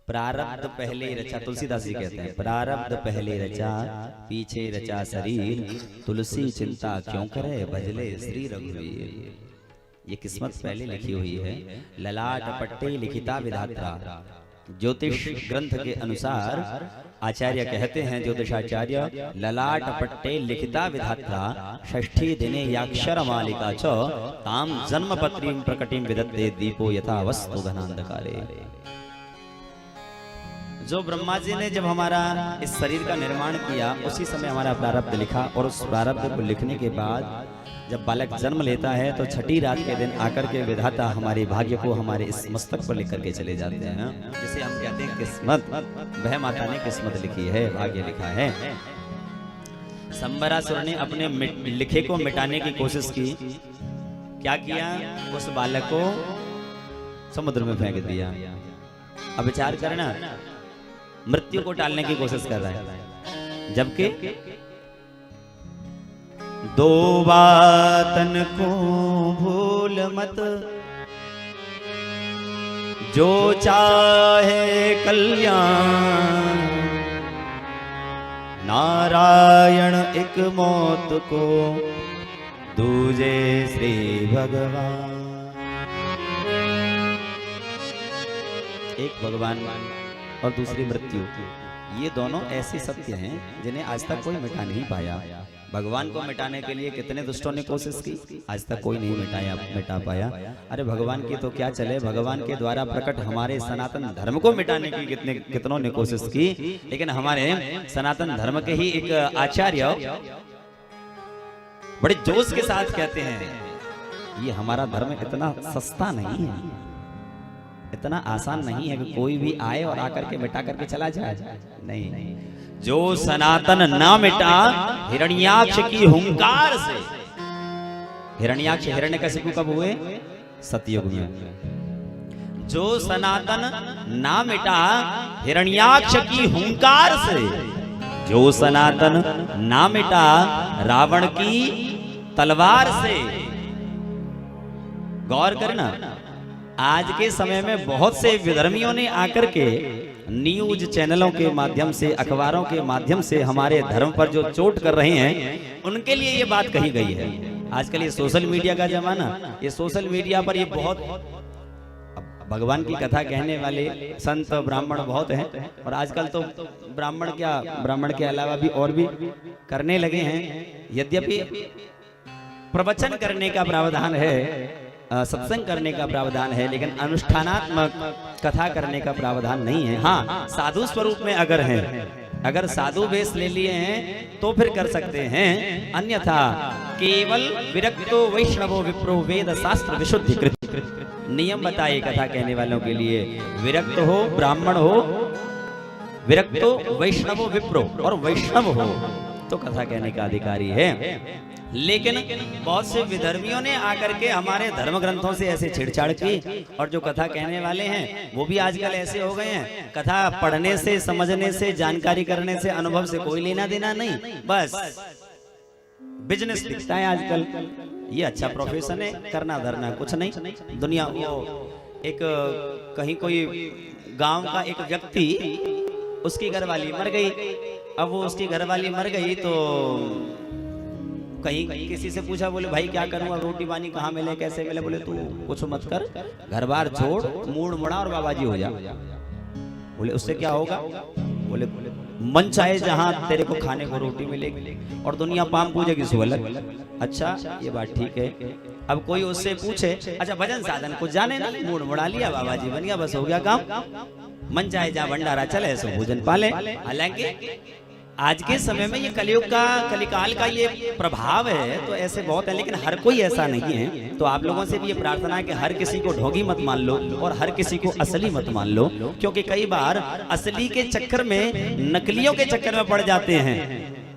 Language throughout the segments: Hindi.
प्रारब्ध पहले रचा, तुलसीदास जी कहते हैं, प्रारब्ध पहले रचा पीछे रचा शरीर, तुलसी चिंता क्यों करे भजले श्री रघुवीर। ये किस्मत पहले लिखी हुई है। ललाट पट्टे लिखिता विधात्रा। ज्योतिष ग्रंथ के अनुसार आचार्य कहते हैं, ज्योतिषाचार्य, ललाट पट्टे लिखिता विधात्रा षष्ठी दिने याक्षर मालिका च ताम जन्म पत्रीं प्रकटिं विदत्ते दीपो यथा वस्तु घनांधकारे। जो ब्रह्मा जी ने जब हमारा इस शरीर का निर्माण किया उसी समय हमारा प्रारब्ध लिखा, और उस प्रारब्ध को लिखने के बाद जब बालक जन्म लेता है तो छठी रात के दिन आकर के विधाता हमारे भाग्य को हमारे इस मस्तक पर लिख करके चले जाते हैं। जिसे हम कहते हैं किस्मत, वह माता ने किस्मत लिखी है, भाग्य लिखा है। संबरासुर ने अपने लिखे को मिटाने की कोशिश की। क्या किया? उस बालक को समुद्र में फेंक दिया। अब विचार करना, मृत्यु को टालने की कोशिश कर रहा है, जबकि दो बातन को भूल मत, जो चाहे कल्याण, नारायण एक मौत को दूजे श्री भगवान। एक भगवान और दूसरी मृत्यु, ये दोनों ऐसे सत्य हैं जिन्हें आज तक कोई मिटा नहीं पाया। भगवान को मिटाने के लिए कितने दुष्टों ने कोशिश की, आज तक कोई नहीं मिटा पाया। अरे भगवान की तो क्या चले, भगवान के द्वारा प्रकट हमारे सनातन धर्म को मिटाने की कितनों ने कोशिश की, लेकिन हमारे सनातन धर्म के ही एक आचार्य बड़े जोश के साथ कहते हैं, ये हमारा धर्म इतना सस्ता नहीं है, इतना आसान नहीं है कि कोई भी आए और आकर के मिटा करके चला जाए। नहीं, जो सनातन ना मिटा हिरण्याक्ष की हुंकार से। हिरण्याक्ष हिरण्यकशिपु कब हुए? सतयुग में। जो सनातन ना मिटा हिरण्याक्ष की हुंकार से, जो सनातन ना मिटा रावण की तलवार से। गौर करना, आज के समय में बहुत से विधर्मियों ने आकर के न्यूज चैनलों के माध्यम से, अखबारों के माध्यम से हमारे धर्म पर जो चोट कर रहे हैं, उनके लिए ये बात कही गई है। आजकल ये सोशल मीडिया का जमाना, ये सोशल मीडिया पर ये बहुत भगवान की कथा कहने वाले संत ब्राह्मण बहुत हैं, और आजकल तो ब्राह्मण के अलावा भी और भी करने लगे हैं। यद्यपि प्रवचन करने का प्रावधान है, सत्संग करने का प्रावधान है, लेकिन अनुष्ठानात्मक कथा करने का प्रावधान नहीं है। हाँ, साधु स्वरूप में अगर हैं, अगर साधु वेश ले लिए हैं तो फिर कर सकते हैं, अन्यथा केवल विरक्तो वैष्णवो विप्रो वेद शास्त्र विशुद्धि कृत। नियम बताए कथा कहने वालों के लिए, विरक्त हो ब्राह्मण हो, विरक्तो वैष्णवो विप्रो और वैष्णव हो तो कथा कहने का अधिकारी है। लेकिन बहुत से विधर्मियों ने आकर के हमारे धर्म ग्रंथों से ऐसे छेड़छाड़ की, और जो कथा कहने वाले हैं वो भी आजकल ऐसे हो गए हैं, कथा पढ़ने से, समझने से, जानकारी करने से, अनुभव से कोई लेना देना नहीं, बस बिजनेस दिखता है आजकल। ये अच्छा प्रोफेशन है, करना धरना कुछ नहीं। दुनिया वो एक कहीं कोई गांव का एक व्यक्ति, उसकी घरवाली मर गई। अब वो उसकी घरवाली मर गई तो कहीं किसी से पूछा, बोले भाई क्या करूं, अब रोटी पानी कहाँ मिले, कैसे मिले? बोले तू कुछ मत कर, घर बार छोड़, मूड मुड़ा और बाबाजी हो जा। बोले उससे क्या होगा? बोले मन चाहे जहां तेरे को खाने को रोटी मिलेगी और दुनिया पाम पूजेगी सुअलग। अच्छा, ये बात ठीक है। अब कोई उससे पूछे, अच्छा भजन साधन कुछ जाने ना, मूड मुड़ा लिया, बाबाजी बन गया, बस हो गया काम, मन चाहे जहाँ भंडारा चले सो भोजन पाले। हालांकि आज के समय में ये कलयुग का, कलिकाल का ये प्रभाव है, तो ऐसे बहुत है, लेकिन हर कोई ऐसा नहीं है। तो आप लोगों से भी ये प्रार्थना है कि हर किसी को ढोंगी मत मान लो और हर किसी को असली मत मान लो, क्योंकि कई बार असली के चक्कर में नकलियों के चक्कर में पड़ जाते हैं।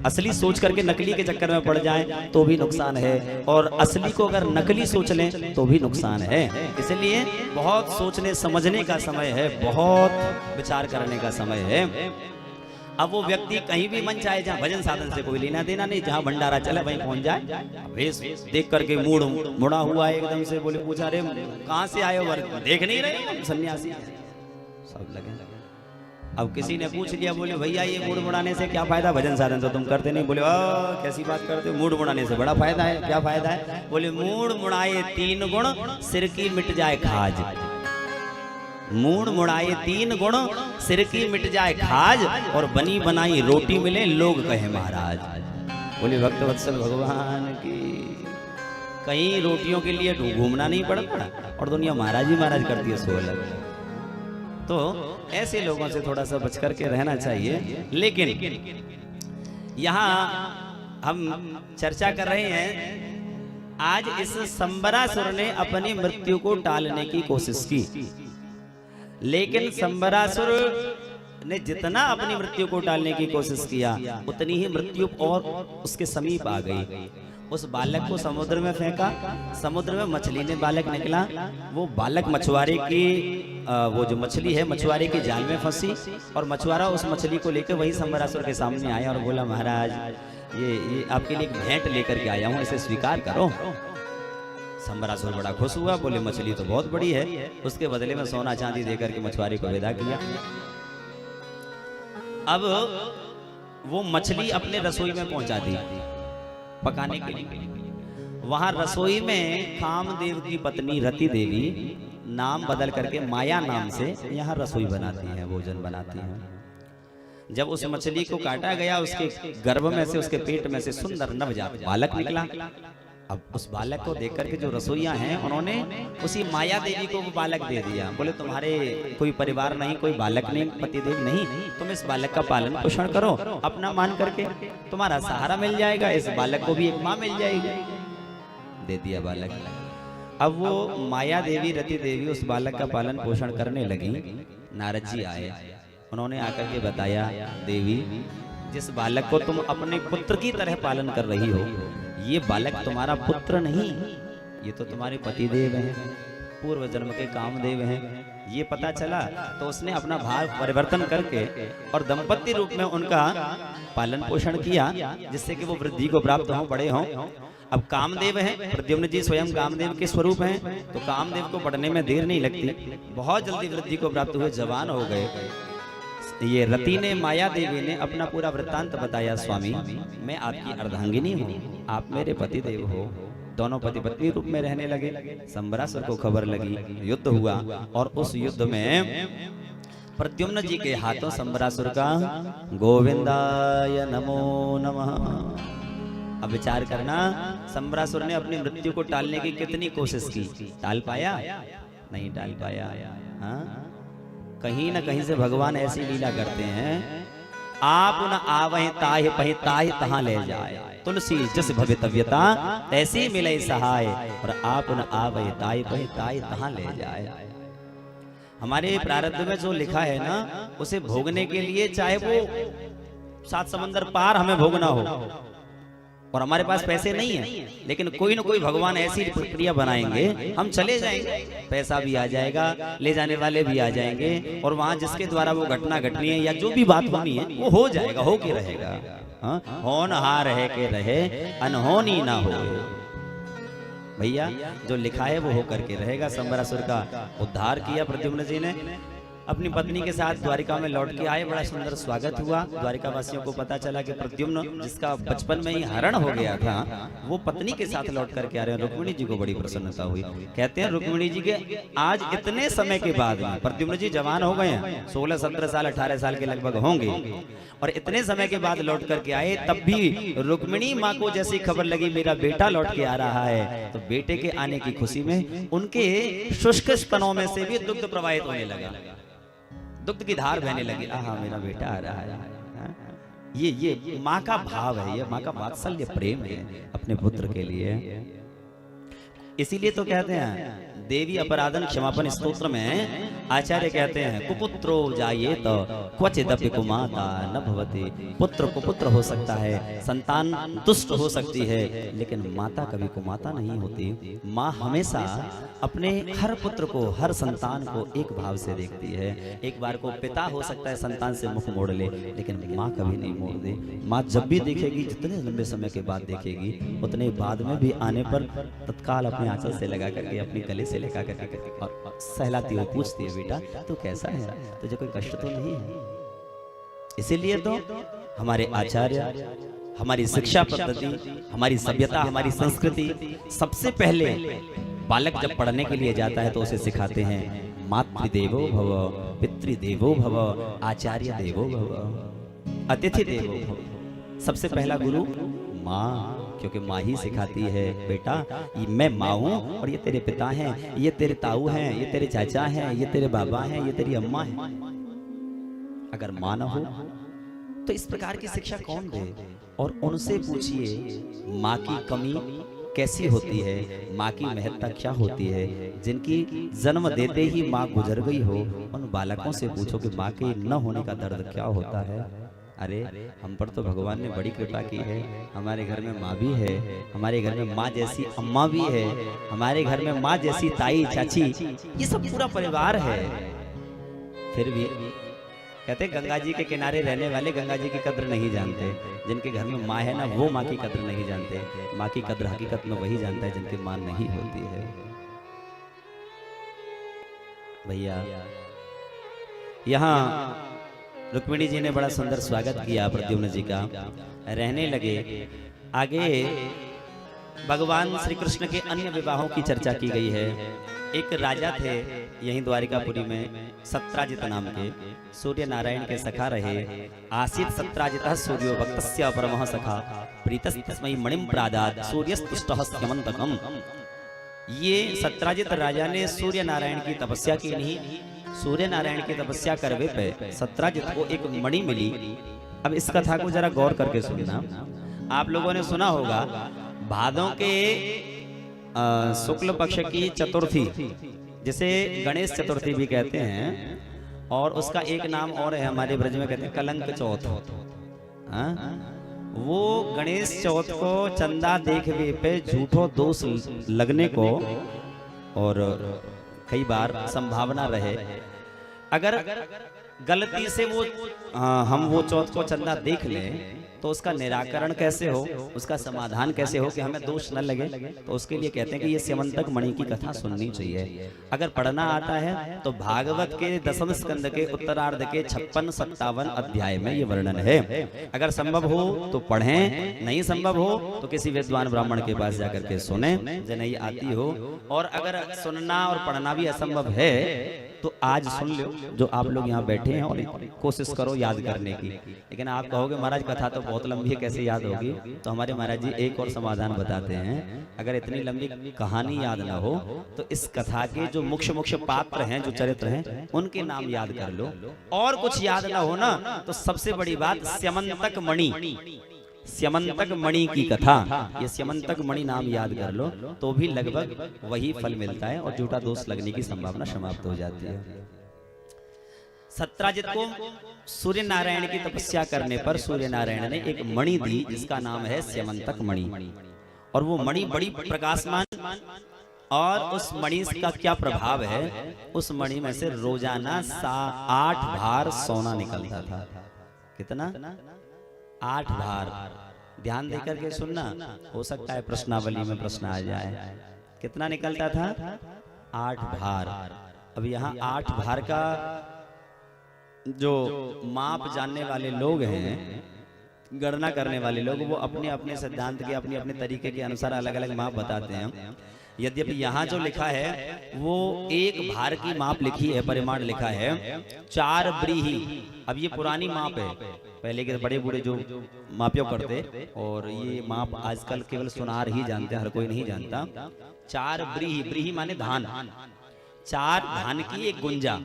असली सोच करके नकली के चक्कर में पड़ जाए तो भी नुकसान है, और असली को अगर नकली सोच लें तो भी नुकसान है। इसलिए बहुत सोचने समझने का समय है, बहुत विचार करने का समय है। अब वो व्यक्ति कहीं भी मन चाहे, जहाँ भजन साधन से कोई लेना देना नहीं, जहाँ भंडारा चले वहीं पहुंच जाए। वेश देख करके मूड मुड़ा हुआ है एकदम से। बोले पूछा, अरे कहाँ से आए हो? देख नहीं रहे सन्यासी? सब लगे अब किसी ने पूछ लिया, बोले भैया ये मूड बनाने से क्या फायदा, भजन साधन तो तुम करते नहीं। बोले कैसी बात करते हो, मूड बनाने से बड़ा फायदा है। क्या फायदा है? बोले मूड मुड़ाए 3 गुण, सिर की मिट जाए खाज। मूड मुड़ाए 3 गुण, सिर की मिट जाए खाज, और बनी बनाई रोटी मिले लोग कहे महाराज। बोले भक्त वत्सल भगवान की, कहीं रोटियों के लिए घूमना नहीं पड़ता और दुनिया महाराज ही महाराज करती है सोलह। तो ऐसे लोगों से थोड़ा सा बच करके रहना चाहिए। लेकिन यहाँ हम चर्चा कर रहे हैं, आज इस संबरासुर ने अपनी मृत्यु को टालने की कोशिश की, लेकिन संबरासुर ने जितना अपनी मृत्यु को टालने की कोशिश किया, उतनी ही मृत्यु और उसके समीप आ गई। उस बालक को समुद्र में फेंका, समुद्र में मछली ने बालक निकला। वो बालक मछुआरे की वो जो मछली है मछुआरे की जाल में फंसी, और मछुआरा उस मछली को लेकर वही संबरासुर के सामने आया और बोला, महाराज ये आपके लिए एक भेंट लेकर के आया हूँ, इसे स्वीकार करो। संबरासुर बड़ा खुश हुआ, बोले मछली तो बहुत बड़ी है। उसके बदले में सोना चांदी देकर के मछुआरे को विदा किया। अब वो मछली अपने रसोई में पहुंचा दी पकाने के लिए। वहां रसोई में कामदेव की पत्नी रति देवी नाम बदल करके माया नाम से यहाँ रसोई बनाती है, भोजन बनाती है। जब उस मछली को काटा गया, उसके गर्भ में से, उसके पेट में से सुंदर नवजात बालक निकला। अब उस बालक को देख करके जो रसोइया हैं, उन्होंने उसी माया देवी को वो बालक दे दिया। बोले तुम्हारे कोई परिवार नहीं, कोई बालक नहीं, पतिदेव नहीं, तुम इस बालक का पालन पोषण करो अपना मान करके, तुम्हारा सहारा मिल जाएगा, इस बालक को भी एक माँ मिल जाएगी। दे दिया बालक। अब वो माया देवी रति देवी उस बालक का पालन पोषण करने लगी। नारद जी आए, उन्होंने आकर के बताया, देवी जिस बालक को तुम अपने पुत्र की तरह पालन कर रही हो, ये बालक तुम्हारा पुत्र नहीं, ये तो तुम्हारे पतिदेव हैं, पूर्व जन्म के कामदेव हैं। ये पता चला तो उसने अपना भाव परिवर्तन करके और दंपत्ति रूप में उनका पालन पोषण किया, जिससे कि वो वृद्धि को प्राप्त हों, बड़े हों। अब कामदेव हैं, प्रद्युम्न जी स्वयं कामदेव के स्वरूप हैं, तो कामदेव को बढ़ने में देर नहीं लगती, बहुत जल्दी वृद्धि को प्राप्त हुए, जवान हो गए। ये रति ने, माया देवी ने अपना पूरा वृत्तांत बताया, स्वामी मैं आपकी अर्धांगिनी हूँ, आप मेरे पति देव हो। दोनों पति पत्नी रूप में रहने लगे। संबरासुर को खबर लगी, युद्ध हुआ, और उस युद्ध में प्रद्युम्न जी के हाथों संबरासुर का गोविंदाय नमो नमः। अब विचार करना, संबरासुर ने अपनी मृत्यु को टालने की कितनी कोशिश की, टाल पाया? नहीं टाल पाया। हाँ, कहीं न कहीं से भगवान ऐसी लीला करते हैं, आप न आवहि ताहि पहि ताहि तहां ले जाए, तुलसी जस भवितव्यता ऐसी मिले सहाय, और आप न आवहि ताहि पहि ताहि तहां ले जाए। हमारे प्रारब्ध में जो लिखा है ना, उसे भोगने के लिए चाहे वो 7 समंदर पार हमें भोगना हो, और हमारे पास पैसे नहीं है, लेकिन कोई ना कोई भगवान ऐसी प्रक्रिया बनाएंगे, हम चले जाएंगे, पैसा भी आ जाएगा, ले जाने वाले भी आ जाएंगे, और वहां जिसके द्वारा वो घटना घटनी है या जो भी बात होनी है वो हो जाएगा, हो के रहेगा। होनहार है के रहे, अनहोनी ना हो। भैया जो लिखा है वो हो करके रहेगा। संबरासुर का उद्धार किया प्रद्युम्न जी ने, अपनी पत्नी के साथ द्वारिका में लौट के आए, बड़ा सुंदर स्वागत हुआ। द्वारिका वासियों को पता चला कि प्रद्युम्न जिसका बचपन में ही हरण हो गया था, वो पत्नी के साथ लौट करके आ रहे हैं। रुक्मिणी जी को बड़ी प्रसन्नता हुई। कहते हैं रुक्मिणी जी के आज इतने समय के बाद में, प्रद्युम्न जी जवान हो गए हैं, 16, 17 साल 18 साल के लगभग होंगे, और इतने समय के बाद लौट करके आए, तब भी रुक्मिणी माँ को जैसी खबर लगी मेरा बेटा लौट के आ रहा है, तो बेटे के आने की खुशी में उनके शुष्क स्तनों में से भी दुग्ध प्रवाहित होने लगा, दुग्ध की धार बहने लगी। आहा मेरा बेटा आ रहा है। ये माँ का भाव है, ये माँ का वात्सल्य प्रेम है अपने पुत्र के लिए। इसीलिए तो कहते हैं देवी अपराधन क्षमापन स्तोत्र में आचार्य कहते हैं, कुपुत्रो जाये तो क्वचिदपि कुमाता न भवति। पुत्र कुपुत्र हो सकता है, संतान दुष्ट हो सकती है, लेकिन माता कभी कुमाता नहीं होती। माँ हमेशा अपने हर पुत्र को, हर संतान को एक भाव से देखती है। एक बार को पिता हो सकता है संतान से मुख मोड़ ले, लेकिन माँ कभी नहीं मोड़ दे। माँ जब भी देखेगी, जितने लंबे समय के बाद देखेगी, उतने बाद में भी आने पर तत्काल अपने आंचल से लगा करके, अपनी गले से लगा करके और सहलाती हुई पूछती है, बेटा तू कैसा है, तुझे कोई कष्ट तो नहीं है? इसीलिए तो हमारे आचार्य, हमारी शिक्षा पद्धति, हमारी सभ्यता, हमारी संस्कृति, सबसे पहले बालक जब पढ़ने के लिए जाता है तो उसे सिखाते हैं मातृदेवो भव, पितृदेवो भव, आचार्य देवो भव, अतिथि देवो भव। सबसे पहला गुरु माँ, क्योंकि माँ ही सिखाती है बेटा ये मैं माँ हूँ और ये तेरे पिता हैं, ये तेरे ताऊ हैं, ये तेरे चाचा हैं, ये तेरे बाबा हैं, ये तेरी अम्मा है। अगर माँ न हो तो इस प्रकार की शिक्षा कौन दे? और उनसे पूछिए माँ की कमी कैसी होती है, माँ की महत्ता क्या होती है। जिनकी जन्म देते ही माँ गुजर गई हो, उन बालकों से पूछो कि माँ के न होने का दर्द क्या होता है। अरे हम पर तो भगवान ने बड़ी कृपा की है, हमारे घर में माँ भी है, हमारे घर में माँ जैसी अम्मा भी है, हमारे घर में माँ जैसी ताई चाची, ये सब पूरा परिवार है। फिर भी कहते गंगा जी के किनारे रहने वाले गंगा जी की कद्र नहीं जानते। जिनके घर में माँ है ना, वो माँ की कद्र नहीं जानते। माँ की कद्र हकीकत में वही जानता है जिनकी माँ नहीं होती है। भैया यहाँ रुक्मिणी जी ने बड़ा सुंदर स्वागत किया प्रद्युम्न जी का। रहने लगे। आगे भगवान श्री कृष्ण के अन्य विवाहों की चर्चा की गई है। एक राजा थे यहीं द्वारिकापुरी में, सत्राजित नाम के, सूर्य नारायण के सखा रहे। आसीत सत्राजितः सूर्यो भक्तस्य परमः सखा, प्रीतस्तस्मै मणिं प्रादात् सूर्यस्तुष्टः स्यमन्तकम्। ये सत्राजित राजा ने सूर्य नारायण की तपस्या की नहीं। सूर्य नारायण की तपस्या करवे पे सत्राजित को एक मणि मिली। अब इस कथा को जरा गौर करके सुनना। आप लोगों ने सुना होगा भादों के शुक्ल पक्ष की चतुर्थी, जिसे गणेश चतुर्थी भी कहते हैं, और उसका एक नाम और है हमारे ब्रज में, कहते हैं कलंक चौथ। वो गणेश चौथ को चंदा देखवे पे झूठो दोष लगने को और कई बार संभावना रहे। अगर गलती से वो हम वो चौथ को चंदा देख लें तो उसका निराकरण कैसे हो, उसका समाधान कैसे हो कि हमें दोष न लगे। तो उसके लिए कहते हैं कि ये स्यमंतक मणि की कथा सुननी चाहिए। अगर पढ़ना आता है तो भागवत के 10वें स्कंद के उत्तरार्ध के 56-57 अध्याय में ये वर्णन है। अगर संभव हो तो पढ़ें, नहीं संभव हो तो किसी विद्वान ब्राह्मण के पास जाकर के सुने जो नहीं आती हो। और अगर सुनना और पढ़ना भी असंभव है तो आज सुन लो जो आप लोग यहाँ बैठे हैं, और कोशिश करो याद करने की। लेकिन आप कहोगे महाराज कथा तो बहुत लंबी है, कैसे याद होगी? तो हमारे महाराज जी एक और समाधान बताते हैं। अगर इतनी लंबी कहानी याद ना हो तो इस कथा के जो मुख्य मुख्य पात्र हैं, जो चरित्र हैं, उनके नाम याद कर लो। और कुछ याद ना हो ना तो सबसे बड़ी बात स्यमंतक मणि, स्यमंतक मणि की कथा, ये स्यमंतक मणि नाम याद कर लो तो भी लगभग वही फल मिलता है और झूठा दोष लगने की संभावना समाप्त हो जाती है। सत्राजित को सूर्य नारायण की तपस्या करने पर सूर्य नारायण ने एक मणि दी जिसका नाम है स्यमंतक मणि। और वो मणि बड़ी प्रकाशमान, और उस मणि का क्या प्रभाव है, उस मणि में से रोजाना 8 भार सोना निकलता था। कितना? 8 भार। ध्यान देकर के सुनना, हो सकता है प्रश्नावली में प्रश्न आ जाए। कितना निकलता था? 8 भार। अब यहाँ 8 भार का जो माप जानने वाले लोग हैं, गणना करने वाले लोग, वो अपने अपने सिद्धांत के अपने अपने तरीके के अनुसार अलग अलग माप बताते हैं। यद्यपि यहाँ जो लिखा है वो 1 भार की माप लिखी है, परिमाण लिखा है 4 ब्रीही। अब ये पुरानी माप है, पहले के बड़े बूढ़े जो मापियों करते, और ये माप आजकल केवल सुनार ही जानते हैं, हर कोई नहीं जानता। 4 ब्रीही, ब्रीही माने धान, 4 धान की एक गुंजा,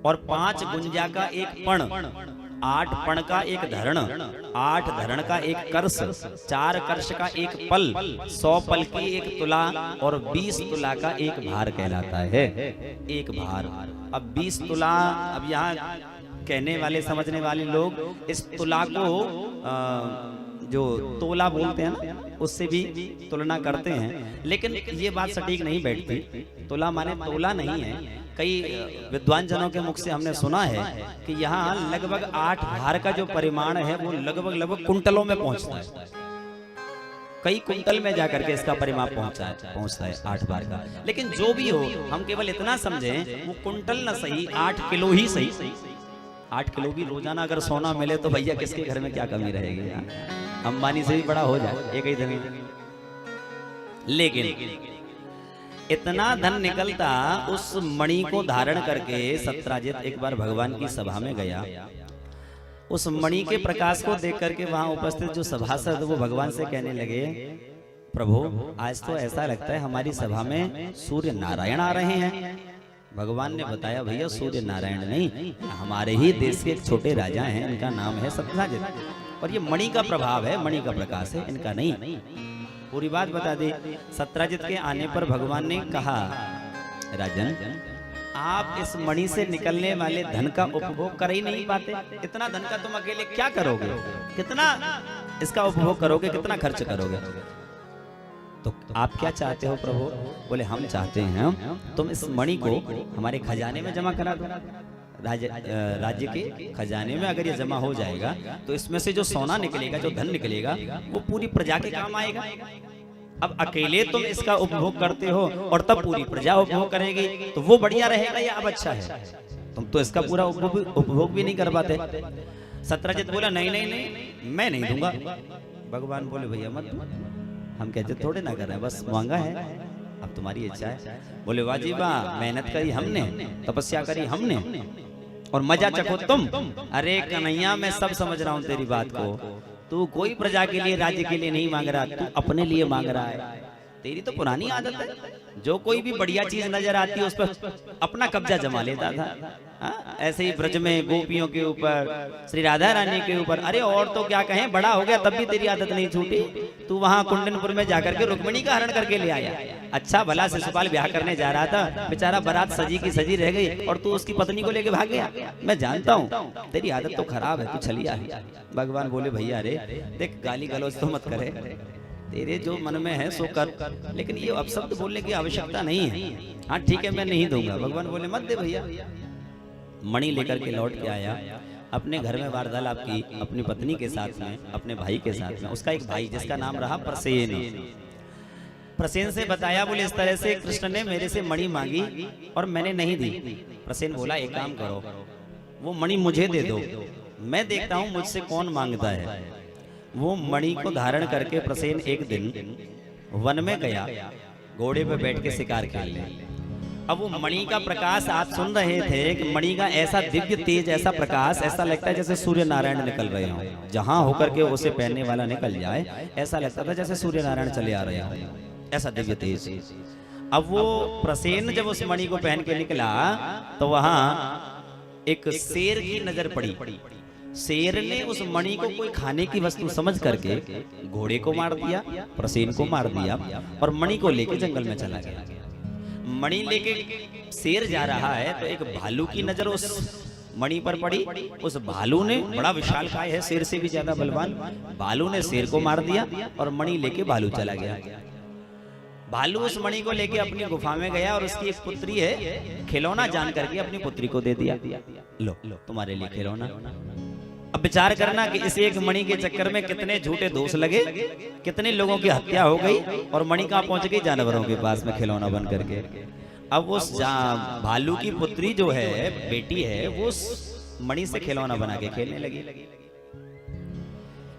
और 5 गुंजा का एक पण, 8 पण का एक धरण, 8 धरण का एक कर्ष, 4 कर्ष का एक पल, 100 पल की एक तुला, और 20 तुला का एक भार कहलाता है। एक भार। अब 20 तुला, अब यहाँ कहने वाले समझने वाले लोग इस तुला को जो तोला बोलते हैं ना, उससे भी तुलना करते हैं, लेकिन ये बात सटीक नहीं बैठती। तुला माने तोला नहीं है। कई विद्वान जनों के मुख से हमने सुना है कि यहाँ लगभग 8 भार का जो परिमाण है वो लगभग कुंटलों में पहुंचता है। कई कुंटल में जाकर के इसका परिमाप पहुंचता है 8 भार का। लेकिन जो भी हो, हम केवल इतना समझें वो कुंटल न सही, 8 किलो ही सही। 8 किलो भी रोजाना अगर सोना मिले तो भैया किसके घर में क्या कमी रहेगी यार? अंबानी से भी बड़ा हो जाए एक ही जमीन। लेकिन इतना धन निकलता, उस मणि को धारण करके सत्राजित एक बार भगवान की सभा में गया। उस मणि के प्रकाश को देख करके वहां उपस्थित जो सभासद वो भगवान से कहने लगे, प्रभु आज तो ऐसा लगता है हमारी सभा में सूर्य नारायण आ रहे हैं। भगवान ने बताया, भैया सूर्य नारायण नहीं, हमारे ही देश के एक छोटे राजा हैं, इनका नाम है सत्राजित, और ये मणि का प्रभाव है, मणि का प्रकाश है, इनका नहीं। पूरी बात बता दी। सत्राजित के आने पर भगवान ने कहा, राजन आप इस मणि से निकलने वाले धन का उपभोग कर ही नहीं पाते। इतना धन का तुम अकेले क्या करोगे, कितना इसका उपभोग करोगे, कितना खर्च करोगे? तो आप क्या चाहते हो प्रभु? बोले हम चाहते हैं तुम इस मणि को हमारे खजाने में जमा करा दो। राज्य के खजाने में अगर ये जमा हो जाएगा तो इसमें से जो सोना निकलेगा, जो धन निकलेगा, वो पूरी प्रजा के काम आएगा। अब अकेले तुम इसका उपभोग करते हो और तब पूरी प्रजा उपभोग करेगी, तो वो बढ़िया रहेगा या अब अच्छा है? तुम तो इसका पूरा उपभोग भी नहीं कर पाते। सत्राजित बोला, नहीं नहीं नहीं, मैं नहीं दूंगा। भगवान बोले, भैया मत, हम कहते थोड़े ना कर रहे हैं, बस मांगा है, अब तुम्हारी इच्छा है। बोले, वाह वाह, मेहनत करी हमने, तपस्या करी हमने, और मजा चखो तुम। अरे कन्हैया, मैं सब समझ रहा हूँ तेरी बात को, तू कोई प्रजा के लिए, राज्य के लिए नहीं मांग रहा, तू अपने लिए मांग रहा है। तेरी तो पुरानी आदत है, जो कोई भी बढ़िया चीज नजर आती है उस पर अपना कब्जा जमा लेता था। ऐसे ही ब्रज में गोपियों के ऊपर, श्री राधा रानी के ऊपर, अरे और तो क्या कहें, बड़ा हो गया तब भी तेरी आदत नहीं छूटी। तू वहां कुंडनपुर में जाकर के रुक्मिणी का हरण करके ले आया। अच्छा भला शिशुपाल ब्याह करने जा रहा था, बेचारा बारात सजी की सजी रह गई और तू उसकी पत्नी को लेके भाग गया। मैं जानता हूँ तेरी आदत तो खराब है, तू छलिया है। भगवान बोले, भैया अरे देख, गाली गलौज तो मत करे, तेरे जो मन में है सो कर, लेकिन ये अपशब्द बोलने की आवश्यकता नहीं है। हाँ ठीक है, मैं नहीं दूंगा। भगवान बोले, मत दे भैया। मणि लेकर के लौट के आया, अपने घर में वार्तालाप की अपनी पत्नी के साथ में, अपने भाई के साथ में। उसका एक भाई जिसका नाम रहा प्रसेन, प्रसेन से बताया, बोले इस तरह से कृष्ण ने मेरे से मणि मांगी और मैंने नहीं दी। प्रसेन बोला, एक काम करो, वो मणि मुझे दे दो, मैं देखता हूं मुझसे कौन मांगता है। वो मणि को धारण करके प्रसेन एक दिन वन में गया, घोड़े पे बैठ के शिकार खेलने। अब वो मणि का प्रकाश आप सुन रहे थे कि मणि का ऐसा दिव्य तेज, ऐसा प्रकाश, ऐसा लगता है जैसे सूर्य नारायण निकल रहे हो। जहां होकर के उसे पहनने वाला निकल जाए, ऐसा लगता था जैसे सूर्य नारायण चले आ रहे हो, ऐसा दिव्य तेज। अब वो प्रसेन जब उस मणि को पहन के निकला तो वहां एक शेर की नजर पड़ी। शेर ने उस मणि को कोई खाने की वस्तु समझ करके घोड़े को मार दिया, प्रसेन को मार दिया और मणि को लेके जंगल में चला गया। मणि लेके शेर जा रहा है तो एक भालू की नजर उस मणि पर पड़ी। उस भालू ने, बड़ा विशालकाय है, शेर से भी ज्यादा बलवान, भालू ने शेर को मार दिया और मणि लेके भालू चला गया। भालू उस मणि को लेके अपनी गुफा में गया और उसकी एक पुत्री है, खिलौना जान करके अपनी पुत्री को दे दिया, लो तुम्हारे लिए खिलौना। अब विचार करना कि इस एक मणि के चक्कर में कितने झूठे दोष लगे, कितने लोगों की हत्या हो गई और मणि कहां पहुंच गई, जानवरों के पास में खिलौना बन करके। अब वो भालू की पुत्री जो है, बेटी है, वो मणि से खिलौना बना के खेलने लगी।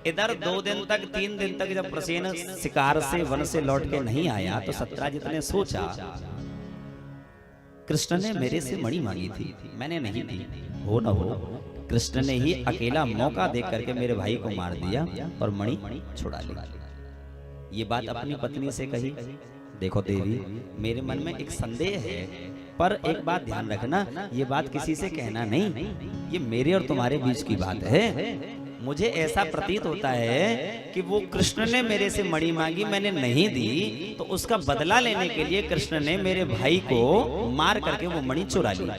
इधर 2 दिन तक 3 दिन तक जब प्रसेन शिकार से वन से लौट के नहीं आया तो सत्राजित ने सोचा, कृष्ण ने मेरे से मणि मांगी थी, मैंने नहीं दी, हो न हो कृष्ण ने ही अकेला मौका देख करके मेरे भाई को मार दिया और मणि छुड़ा ली। ये बात अपनी पत्नी से कही, देखो देवी मेरे मन में एक संदेह है, पर एक बात ध्यान रखना, ये बात किसी से कहना नहीं, ये मेरे और तुम्हारे बीच की बात है। मुझे ऐसा प्रतीत होता है कि वो कृष्ण ने मेरे से मणि मांगी, मैंने नहीं दी, तो उसका बदला लेने के लिए कृष्ण ने मेरे भाई को मार करके वो मणि चुरा ली।